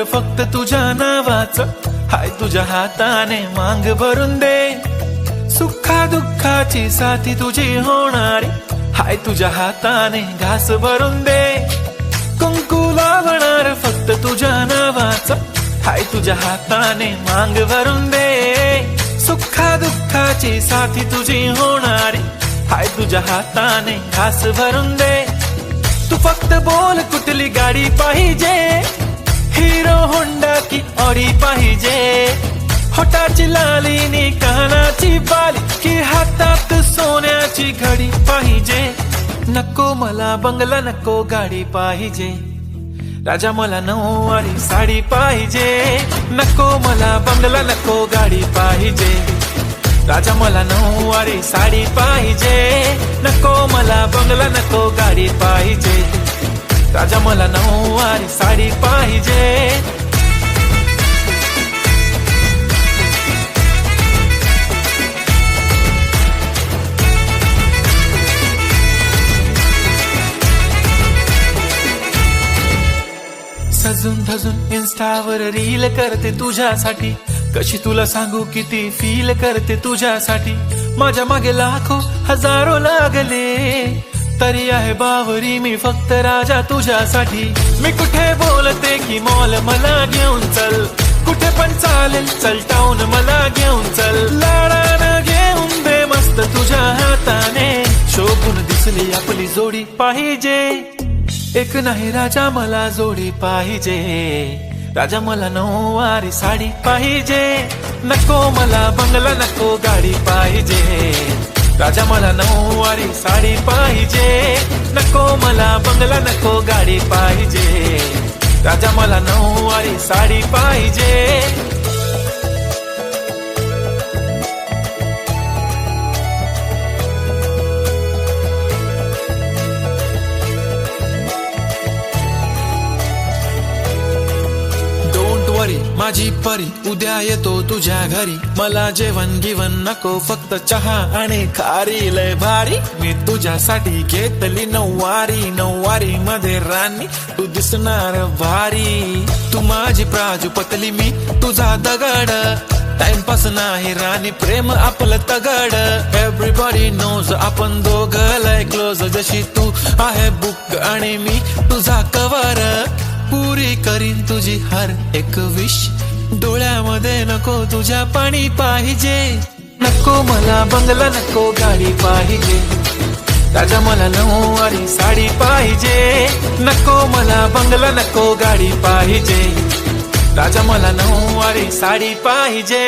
फक्त तुझ्या नावाचं, हाय तुझ्या हाताने मांग भरून दे. सुखा दुःखाची साथी तुझी होणारी, हाय तुझ्या हाताने घास भरून दे. कुंकू लावणार फक्त तुझ्या नावाचं, हाय तुझ्या हाताने मांग भरून दे. सुखा दुःखाची साथी तुझी होणारी, हाय तुझ्या हाताने घास भरून दे. तू फक्त बोल कुठली गाडी पाहिजे, हिरो होंडा की ऑडी पाहिजे. होटाची लालीनी कानाची बाली, की हातात सोन्याची घडी पाहिजे. नको मला बंगला, नको गाडी पाहिजे. राजा मला नऊवारी साडी पाहिजे. नको मला बंगला, नको गाडी पाहिजे. राजा मला नऊवारी साडी पाहिजे. नको मला बंगला, नको गाडी पाहिजे. राजा मला नऊवारी साडी पाहिजे. सजून धजून इन्स्टावर रील करते तुझ्यासाठी, कशी तुला सांगू किती फील करते तुझ्यासाठी. माझ्या मागे लाखो हजारो लागले, तरी आहे बावरी मी फक्त राजा तुझ्यासाठी. मी कुठे बोलते की मॉल मला घेऊन चल, कुठे पण चालेल चल टाऊन मला घेऊन चल. लाडानं घेऊन दे मस्त तुझ्या हाताने, शोभून दिसली आपली जोडी पाहिजे. एक नाही राजा मला जोडी पाहिजे. राजा मला नऊवारी साडी पाहिजे. नको मला बंगला, नको गाडी पाहिजे. राजा मला नऊवारी साडी पाहिजे. नको मला बंगला, नको गाडी पाहिजे. राजा मला नऊवारी साडी पाहिजे. माझी परी उद्या येतो तुझ्या घरी, मला जेवण गिवण नको फक्त चहा आणि खारी. लय भारी मी तुझ्यासाठी घेतली नऊवारी, नऊवारी मध्ये राणी तू दिसणार भारी. तू माझी प्राजूपतली, मी तुझा दगड. टाइमपास नाही राणी, प्रेम आपलं तगड. एव्हरीबॉडी नोज आपण दोघं लय क्लोज, जशी तू आहे बुक आणि मी तुझा कवर. पुरी करीन तुझी हर एक विश, डोळ्यामध्ये नको तुझ्या पाणी पाहिजे. नको मला बंगला, नको गाडी पाहिजे. राजा मला नऊवारी साडी पाहिजे. नको मला बंगला, नको गाडी पाहिजे. राजा मला नऊवारी साडी पाहिजे.